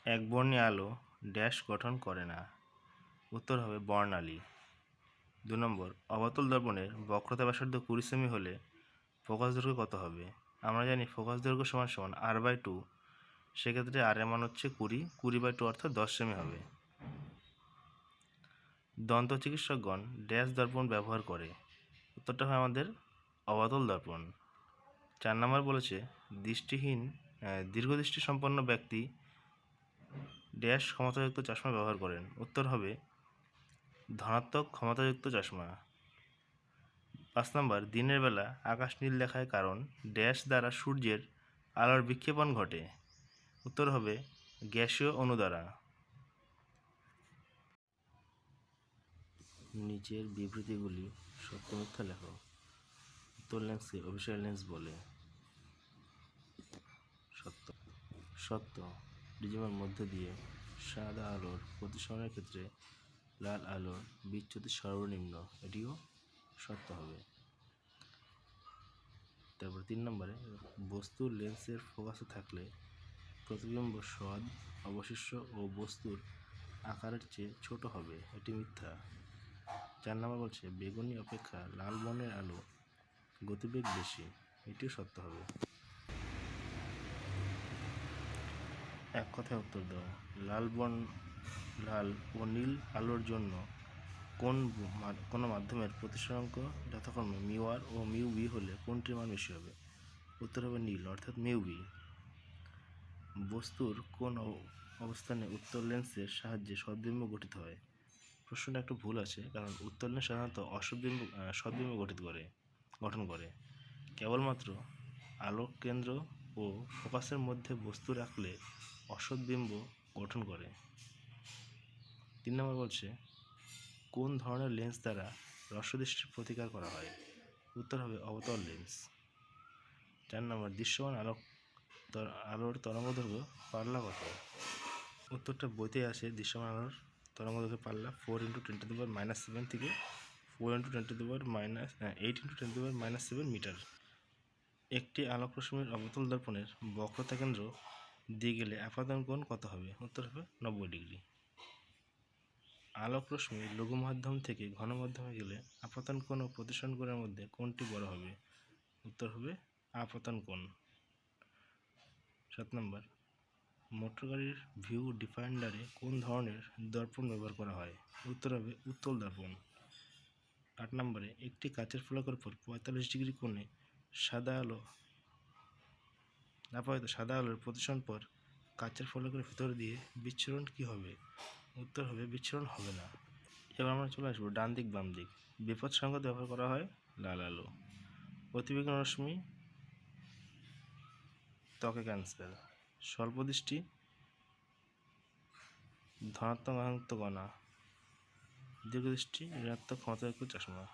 একবর্ণী আলো ড্যাশ গঠন করে না। উত্তর হবে বর্ণালী। 2 নম্বর, অবতল দর্পণের বক্রতা ব্যাসার্ধ 20 সেমি হলে ফোকাস দৈর্ঘ্য কত হবে? আমরা জানি ফোকাস দৈর্ঘ্য সমান সমান r/2, সেক্ষেত্রে r এর মান হচ্ছে 20/2 অর্থাৎ 10 সেমি হবে। দন্ত চিকিৎসকগণ ড্যাশ দর্পণ ব্যবহার করে। উত্তরটা হয় আমাদের অবতল দর্পণ। 4 নম্বর বলেছে দীর্ঘদৃষ্টি সম্পন্ন ব্যক্তি ড্যাশ ক্ষমতাযুক্ত চশমা ব্যবহার করেন। উত্তর হবে ধনাত্মক ক্ষমতাযুক্ত চশমা। 5 নম্বর, দিনের বেলা আকাশ নীল দেখায় কারণ ড্যাশ দ্বারা সূর্যের আলোর বিক্ষেপণ ঘটে। উত্তর হবে গ্যাসীয় অণু দ্বারা। নিচের বিবৃতিগুলি সত্য মিথ্যা লেখো। উত্তর লেন্সকে অভিসারী লেন্স বলে। সত্য। সত্য, প্রিজমের মধ্য দিয়ে সাদা আলোর প্রতিসরণের ক্ষেত্রে লাল আলোর বিচ্যুতি সর্বনিম্ন, এটিও সত্য হবে। তারপর 3 নম্বরে, বস্তুর লেন্সের ফোকাসে থাকলে প্রতিবিম্ব সদ অবশিষ্ট ও বস্তুর আকারের চেয়ে ছোট হবে, এটি মিথ্যা। 4 নম্বর বলছে বেগুনি অপেক্ষা লাল বর্ণের আলো গতিবেগ বেশি, এটিও সত্য হবে। এক কথায় উত্তর দাও। লাল ও নীল আলোর জন্য কোন মাধ্যমের প্রতিসরাঙ্ক যথাক্রমে μr ও μv হলে কোনটির মান বেশি হবে? উত্তর হবে নীল অর্থাৎ μv। বস্তুর কোন অবস্থানে উত্তর লেন্সের সাহায্যে সদ্বিম্ব গঠিত হয়? প্রশ্নটা একটু ভুল আছে, কারণ উত্তর লেন্স সাধারণত সদ্বিম্ব গঠন করে। কেবলমাত্র আলোক কেন্দ্র ও ফোকাসের মধ্যে বস্তু রাখলে অসদ্বিম্ব গঠন করে। 3 নম্বর বলছে কোন ধরনের লেন্স দ্বারা হ্রস্বদৃষ্টির প্রতিকার করা হয়? উত্তর হবে অবতল লেন্স। 4 নম্বর, দৃশ্যমান আলোর তরঙ্গদৈর্ঘ্য পাল্লা কত? উত্তরটা বইতে আছে। দৃশ্যমান আলোর তরঙ্গদৈর্ঘ্য পাল্লা 4 × 10⁻⁷ থেকে 4 × 8 × 10⁻⁷ মিটার। একটি আলোক রশ্মির অবতল দর্পণের বক্রতা কেন্দ্র দিয়ে গেলে আপাতন কোণ কত হবে? উত্তর হবে 90 ডিগ্রি। আলোক রশ্মি লঘু মাধ্যম থেকে ঘন মাধ্যমে গেলে আপাতন কোণ ও প্রতিসরণ কোণের মধ্যে কোনটি বড় হবে? উত্তর হবে আপতন কোণ। 7 নম্বর, মোটর গাড়ির ভিউ ডিফাইন্ডারে কোন ধরনের দর্পণ ব্যবহার করা হয়? উত্তর হবে উত্তল দর্পণ। 8 নম্বরে, একটি কাচের ফলকের উপর 45 ডিগ্রি কোণে সাদা আলোর প্রতিসরণ পর কাচের ফলকের ভিতর দিয়ে বিচ্ছুরণ কি হবে? উত্তর হবে বিচ্ছুরণ হবে না। এবার আমরা চলে আসবো ডান দিক বাম দিক। বিপদ সংকেত ব্যবহার করা হয় লাল আলো। অতিবেগুনি রশ্মি ত্বকে ক্যান্সার। স্বল্পদৃষ্টি ধনাত্মক কণা। দীর্ঘদৃষ্টি ঋণাত্মক ক্ষমতাযুক্ত চশমা।